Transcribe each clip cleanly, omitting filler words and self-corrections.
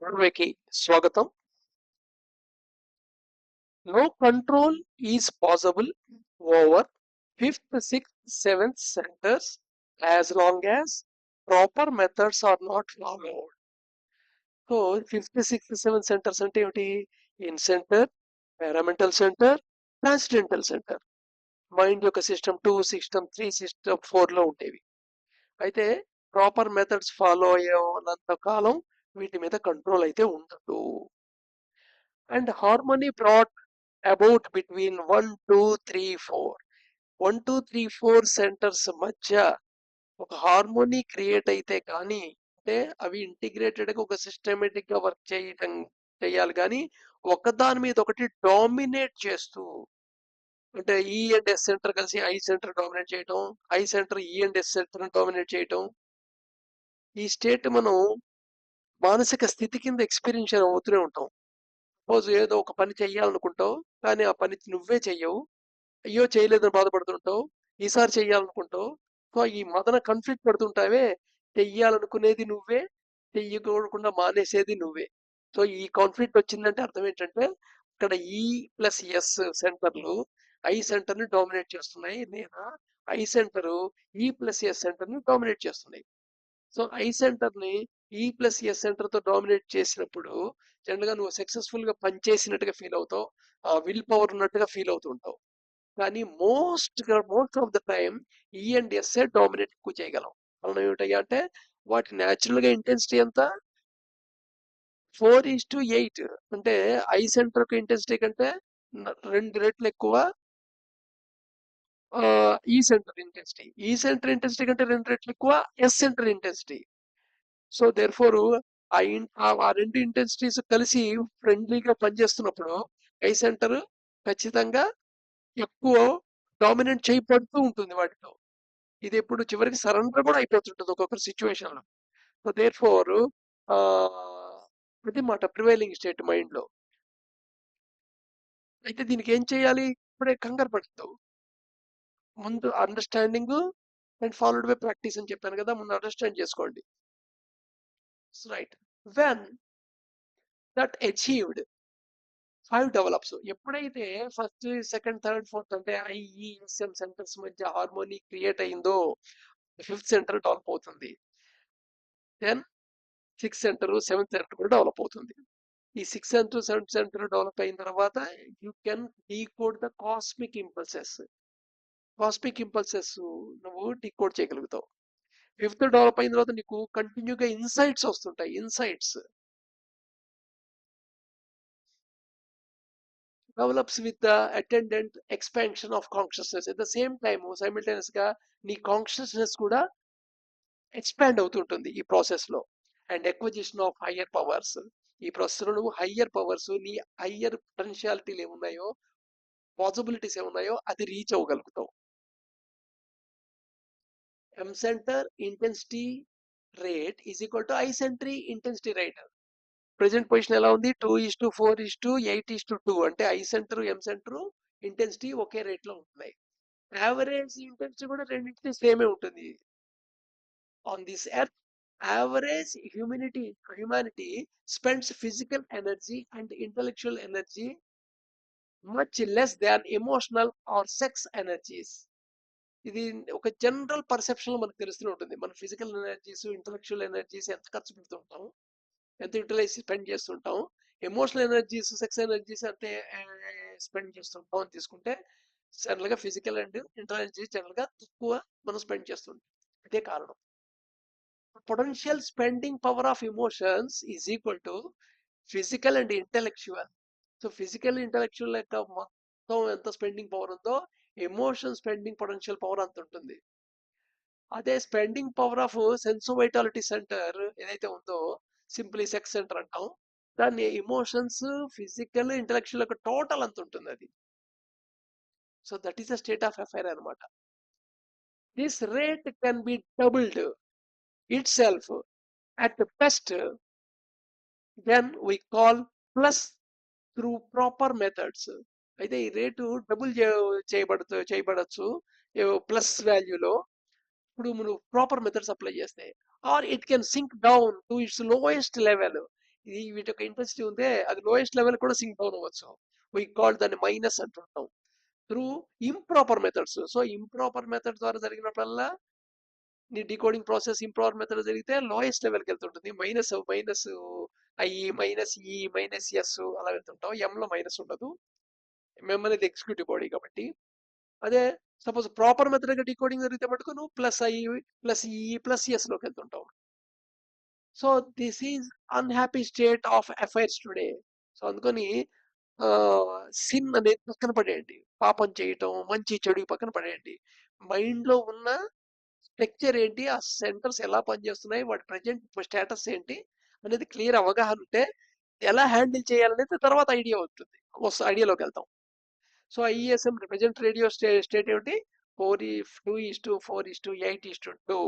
Purveki, Swagatam. No control is possible over fifth, sixth, seventh centers as long as proper methods are not followed. So, fifth, sixth, seventh centers అంటే ఏమిటి? In centre, paramental centre, transcendental centre. Mind యొక్క system 2, system 3, system 4 లో ఉండేవి. అయితే proper methods follow అయ్యేంత కాలం వీటి మీద control అయితే ఉండదు. And harmony brought about between 1, 2, 3, 4. 1, 2, 3, 4 centres మధ్య ఒక హార్మోనీ క్రియేట్ అయితే కానీ, అంటే అవి ఇంటిగ్రేటెడ్ గా ఒక సిస్టమేటిక్ గా వర్క్ చేయాలి కానీ ఒకదాని మీద ఒకటి డామినేట్ చేస్తూ, అంటే ఈ అండ్ ఎస్ సెంటర్ కలిసి ఐ సెంటర్ డామినేట్ చేయటం, ఐ సెంటర్ ఈ అండ్ ఎస్ సెంటర్ డామినేట్ చేయటం, ఈ స్టేట్ మనం మానసిక స్థితి కింద ఎక్స్పీరియన్స్ అవుతూనే ఉంటాం. సపోజ్ ఏదో ఒక పని చెయ్యాలనుకుంటావు కానీ ఆ పని నువ్వే చెయ్యవు, అయ్యో చేయలేదని బాధపడుతుంటావు, ఈసారి చెయ్యాలనుకుంటావు. సో ఈ మదన కన్ఫ్లిక్ట్ పడుతుంటావే, చెయ్యాలనుకునేది నువ్వే, చెయ్యకుండా మానేసేది నువ్వే. సో ఈ కాన్ఫ్లిక్ట్ వచ్చిందంటే అర్థం ఏంటంటే ఇక్కడ ఈ ప్లస్ ఎస్ సెంటర్లు ఐ సెంటర్ ని డామినేట్ చేస్తున్నాయి, లేదా ఐ సెంటర్ ఈ ప్లస్ ఎస్ సెంటర్ ని డామినేట్ చేస్తున్నాయి. సో ఐ సెంటర్ ని ఈ ప్లస్ ఎస్ సెంటర్ తో డామినేట్ చేసినప్పుడు జనరల్ గా నువ్వు సక్సెస్ఫుల్ గా పనిచేసినట్టుగా ఫీల్ అవుతావు, విల్ పవర్ ఉన్నట్టుగా ఫీల్ అవుతుంటావు. కానీ మోస్ట్ ఆఫ్ ద టైం ఈ అండ్ ఎస్ఏ డామినేట్ ఎక్కువ చేయగలం. మనం ఏమిటయ్యా అంటే వాటి న్యాచురల్ గా ఇంటెన్సిటీ ఎంత 4:8, అంటే ఐ సెంటర్ యొక్క ఇంటెన్సిటీ కంటే 2 రెట్లు ఎక్కువ ఈ సెంటర్ ఇంటెన్సిటీ. ఈ సెంటర్ ఇంటెన్సిటీ కంటే 2 రెట్లు ఎక్కువ is center intensity. So therefore ఆ రెండు ఇంటెన్సిటీస్ కలిసి ఫ్రెండ్లీగా పనిచేస్తున్నప్పుడు ఐ సెంటర్ ఖచ్చితంగా ఎక్కువ డామినేట్ చేయబడుతూ ఉంటుంది వాటితో. ఇది ఎప్పుడు చివరికి సరెండర్ కూడా అయిపోతుంటుంది ఒక్కొక్క సిచ్యువేషన్ లో. సో దేర్ ఫోర్ అది మాట ప్రివైలింగ్ స్టేట్ మైండ్ లో. అయితే దీనికి ఏం చేయాలి? ఇప్పుడే కంగారు పడుతూ ముందు understanding and followed by practice అని చెప్పాను కదా, ముందు అండర్స్టాండ్ చేసుకోండి. Right, when that achieved 5 develops, ఎప్పుడైతే ఫస్ట్, సెకండ్, థర్డ్, ఫోర్త్ అంటే ఐఈఎస్ఎం సెంటర్స్ మధ్య హార్మోనీ క్రియేట్ అయిందో ఫిఫ్త్ సెంటర్ డెవలప్ అవుతుంది. Then sixth center, seventh center కూడా డెవలప్ అవుతుంది. ఈ sixth center, seventh center develop అయిన తర్వాత you can decode the cosmic impulses. Cosmic impulses నువ్వు డీకోడ్ చేయగలుగుతావు. ఫిఫ్త్ డెవలప్ అయిన తర్వాత నీకు కంటిన్యూగా ఇన్సైట్స్ వస్తుంటాయి. Insights develops with the attendant expansion of consciousness. At the same time simultaneous గా నీ కాన్షియస్నెస్ కూడా ఎక్స్పాండ్ అవుతుంటుంది ఈ ప్రాసెస్ లో. And acquisition of higher powers. ఈ ప్రాసెస్ లో నువ్వు హయ్యర్ పవర్స్, నీ హయ్యర్ పొటెన్షియాలిటీలు ఏమున్నాయో, పాసిబిలిటీస్ ఏమున్నాయో అది రీచ్ అవ్వగలుగుతావు. M centre intensity rate is equal to I centre intensity rate. Present position ఎలా ఉంది? 2:4:8:2. అంటే I centre M centre intensity ఒకే రేట్ లో ఉంటున్నాయి. యావరేజ్ ఇంటెన్సిటీ కూడా రెండింటినీ సేమే ఉంటుంది. On this earth average humanity spends physical energy and intellectual energy much less than emotional or sex energies. ఇది ఒక జనరల్ పర్సెప్షన్ లో మనకు తెలుస్తూనే ఉంటుంది. మన ఫిజికల్ ఎనర్జీస్, ఇంటలెక్చువల్ ఎనర్జీస్ ఎంత ఖర్చు పెడుతుంటాం, ఎంత యూటిలైజ్ స్పెండ్ చేస్తుంటాం, ఎమోషనల్ ఎనర్జీస్, సెక్స్ ఎనర్జీస్ అంతే స్పెండ్ చేస్తుంటాం అని తీసుకుంటే జనరల్ గా ఫిజికల్ అండ్ ఇంటెలిజెన్స్ జనరల్ గా తక్కువ మనం స్పెండ్ చేస్తుంటాం. ఇదే కారణం. Potential spending power of emotions is equal to physical and intellectual. So physical intellectual యొక్క మొత్తం ఎంత స్పెండింగ్ పవర్ ఉందో ఎమోషన్ స్పెండింగ్ పొటెన్షియల్ పవర్ అంత ఉంటుంది. అదే spending power of senso vitality centre ఏదైతే ఉందో, సింప్లీ సెక్స్ సెంటర్ అంటాం, దాన్ని ఎమోషన్స్, ఫిజికల్, ఇంటెలెక్చువల్ యొక్క టోటల్ అంత ఉంటుంది అది. So that is the state of affair అనమాట. This rate can be doubled itself at the best, then we call plus through proper methods. అయితే ఈ రేటు డబుల్ చేయబడచ్చు ప్లస్ వాల్యూలో, ఇప్పుడు మనం ప్రాపర్ మెథడ్స్ అప్లై చేస్తే. Or it can sink down to its lowest level ఇది వీటి యొక్క ఇంటెన్సిటీ ఉందే అది లోయెస్ట్ లెవెల్ కూడా సింక్ డౌన్ అవ్వచ్చు. వీ కాల్ దాన్ని మైనస్ అంటుంటాం through improper methods. So improper method ద్వారా జరిగినప్పుడల్లా నీ డికోడింగ్ ప్రాసెస్ ఇంప్రాపర్ మెథడ్ జరిగితే లోయెస్ట్ లెవెల్కి వెళ్తుంటుంది. Minus minus I minus E minus S అలా వెళ్తుంటాం. ఎంలో మైనస్ ఉండదు. మెమ్ అనేది ఎగ్జిక్యూటివ్ బాడీ కాబట్టి. అదే సపోజ్ ప్రాపర్ మెథడ్ డికోడింగ్ జరిగితే మటుకు నువ్వు plus I plus E plus S లోకి వెళ్తుంటావు. So this is unhappy state of affairs today. So అందుకని సిన్ అనేది పక్కన పడేయండి. పాపం చేయటం మంచి చెడు పక్కన పడేయండి. మైండ్ లో ఉన్న స్ట్రక్చర్ ఏంటి, ఆ సెంటర్స్ ఎలా పనిచేస్తున్నాయి, వాటి ప్రజెంట్ స్టేటస్ ఏంటి అనేది క్లియర్ అవగాహన ఉంటే ఎలా హ్యాండిల్ చేయాలనేది తర్వాత ఐడియా ఉంటుంది. ఐడియాలోకి వెళ్తాం. సో ఐఈఎస్ఎం ప్రజెంట్ రేడియో స్టేట్ ఏమిటి, 4:2:4:8:2.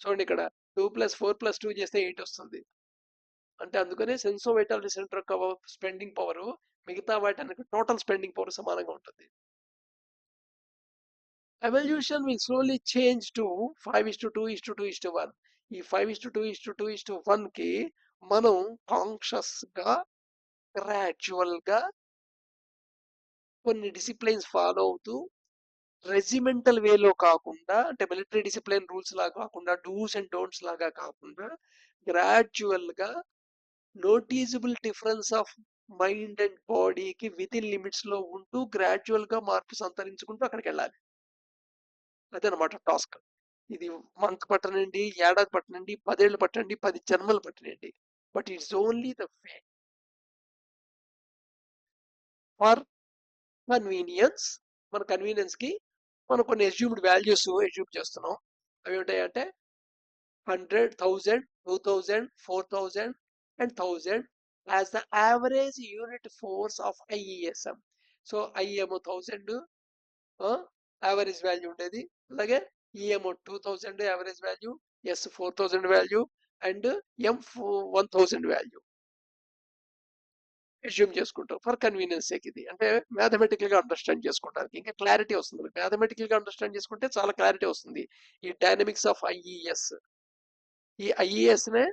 చూడండి ఇక్కడ 2+4+2 చేస్తే 8 వస్తుంది. అంటే అందుకనే సెన్సోవైటాలిటీ సెంటర్ యొక్క స్పెండింగ్ పవర్ మిగతా వాటి టోటల్ స్పెండింగ్ పవర్ సమానంగా ఉంటుంది. Evolution will slowly change to 5:2:2:1. ఈ 5:2:2:1 కి మనం కాన్షియస్ గా గ్రాడ్యువల్ గా కొన్ని డిసిప్లైన్స్ ఫాలో అవుతూ రెజిమెంటల్ వేలో కాకుండా, అంటే మిలిటరీ డిసిప్లిన్ రూల్స్ లాగా కాకుండా, డూస్ అండ్ డోంట్స్ లాగా కాకుండా గ్రాడ్యువల్ గా నోటీజబుల్ డిఫరెన్స్ ఆఫ్ మైండ్ అండ్ బాడీకి విత్ ఇన్ లిమిట్స్ లో ఉంటూ గ్రాడ్యువల్ గా మార్పు సంతరించుకుంటూ అక్కడికి వెళ్ళాలి. అదనమాట టాస్క్. ఇది మంత్ పట్టనండి, ఏడాది పట్టనండి, 10 ఏళ్ళు పట్టండి, 10 జన్మలు పట్టనండి. But it's only the way for convenience. మన కన్వీనియన్స్ కి మనం కొన్ని అజ్యూమ్డ్ వాల్యూస్ అజ్యూమ్ చేస్తున్నాం. అవి ఏమిటాయంటే 100, 1000, 2000, 4000 and 1000 as the average unit force of IESM. So ఐఏమో 1000 యావరేజ్ వాల్యూ ఉండేది, అలాగే ఈఎమో 2000 average value, S 4000 value and M 1000 value assume చేసుకుంటాం ఫర్ కన్వీనియన్స్ సేక్. ఇది అంటే మ్యాథమెటికల్ గా అండర్స్టాండ్ చేసుకోవడానికి ఇంకా క్లారిటీ వస్తుంది. మ్యాథమెటికల్ గా అండర్స్టాండ్ చేసుకుంటే చాలా క్లారిటీ వస్తుంది ఈ డైనమిక్స్ ఆఫ్ ఐఈఎస్. ఈ ఐఈఎస్ నే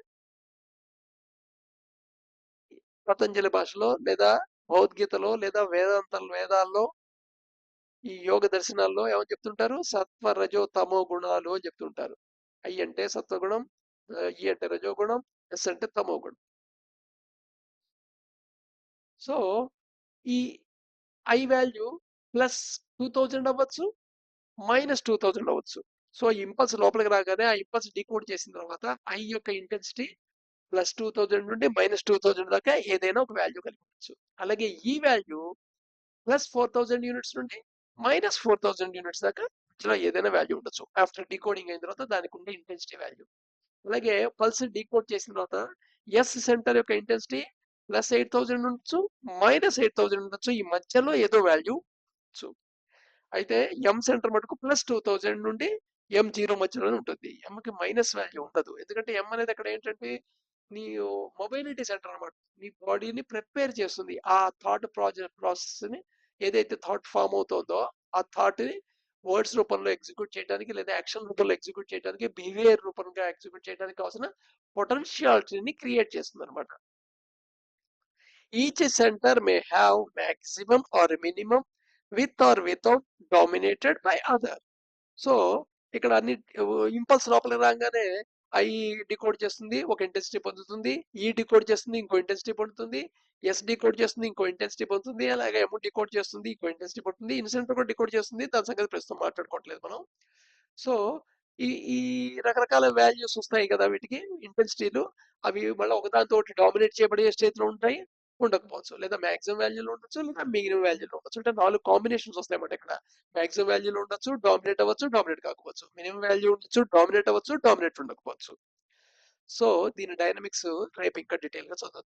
పతంజలి భాషలో లేదా భగవద్గీతలో లేదా వేదాల్లో ఈ యోగ దర్శనాల్లో ఏమని చెప్తుంటారు, సత్వ రజో తమో గుణాలు అని చెప్తుంటారు. ఐ అంటే సత్వగుణం, ఈ అంటే రజోగుణం, ఎస్ అంటే తమో గుణం. సో ఈ ఐ వాల్యూ +2000 అవ్వచ్చు, -2000 అవ్వచ్చు. సో ఇంపల్స్ లోపలికి రాగానే ఆ ఇంపల్స్ డీకోడ్ చేసిన తర్వాత ఐ యొక్క ఇంటెన్సిటీ +2000 నుండి -2000 దాకా ఏదైనా ఒక వాల్యూ కనిపించవచ్చు. అలాగే ఈ వాల్యూ +4000 యూనిట్స్ నుండి -4000 యూనిట్స్ దాకా ఏదైనా వాల్యూ ఉండొచ్చు. ఆఫ్టర్ డీకోడింగ్ అయిన తర్వాత దానికి ఉండే ఇంటెన్సిటీ వాల్యూ. అలాగే పల్స్ డీకోడ్ చేసిన తర్వాత ఎస్ సెంటర్ యొక్క ఇంటెన్సిటీ +8000 ఉండొచ్చు, -8000 ఉండొచ్చు. ఈ మధ్యలో ఏదో వాల్యూ ఉండొచ్చు. అయితే ఎం సెంటర్ మటుకు +2000 నుండి M0 మధ్యలోనే ఉంటుంది. ఎంకి మైనస్ వాల్యూ ఉండదు. ఎందుకంటే ఎం అనేది అక్కడ ఏంటంటే నీ మొబైలిటీ సెంటర్ అనమాట. నీ బాడీని ప్రిపేర్ చేస్తుంది. ఆ థాట్ ప్రాసెస్ ని ఏదైతే థాట్ ఫామ్ అవుతుందో ఆ థాట్ ని వర్డ్స్ రూపంలో ఎగ్జిక్యూట్ చేయడానికి లేదా యాక్షన్ రూపంలో ఎగ్జిక్యూట్ చేయడానికి, బిహేవియర్ రూపంగా ఎగ్జిక్యూట్ చేయడానికి కావాల్సిన పొటెన్షియాలిటీని క్రియేట్ చేస్తుంది అనమాట. Each centre may have maximum or minimum with or without dominated by other. So ఇక్కడ అన్ని ఇంపల్స్ లోపలికి రాగానే ఐ డికోడ్ చేస్తుంది, ఒక ఇంటెన్సిటీ పొందుతుంది, ఈ డికోడ్ చేస్తుంది, ఇంకో ఇంటెన్సిటీ పొందుతుంది, ఎస్ డికోడ్ చేస్తుంది, ఇంకో ఇంటెన్సిటీ పొందుతుంది, అలాగే ఎమ్ డికోడ్ చేస్తుంది, ఇంకో ఇంటెన్సిటీ పొందుతుంది, ఇన్సెంటర్ కూడా డికోడ్ చేస్తుంది. దాని సంగతి ప్రస్తుతం మాట్లాడుకోవట్లేదు మనం. సో ఈ ఈ రకరకాల వాల్యూస్ వస్తాయి కదా వీటికి ఇంటెన్సిటీలు. అవి మళ్ళీ ఒకదానితో డామినేట్ చేయబడే స్టేజ్ లో ఉంటాయి, ఉండకపోవచ్చు, లేదా మాక్సిమం వాల్యూలో ఉండొచ్చు, లేదా మినిమం వాల్యూలో ఉండొచ్చు. అంటే 4 కాంబినేషన్స్ వస్తాయి అన్నమాట. ఇక్కడ మాక్సిమం వాల్యూలో ఉండొచ్చు, డామినేట్ అవ్వచ్చు, డామినేట్ కాకపోవచ్చు, మినిమం వాల్యూ ఉండొచ్చు, డామినేట్ అవ్వచ్చు, డామినేట్ ఉండకపోవచ్చు. సో దీని డైనమిక్స్ రేపు ఇంకా డీటెయిల్ గా చదువుతాం.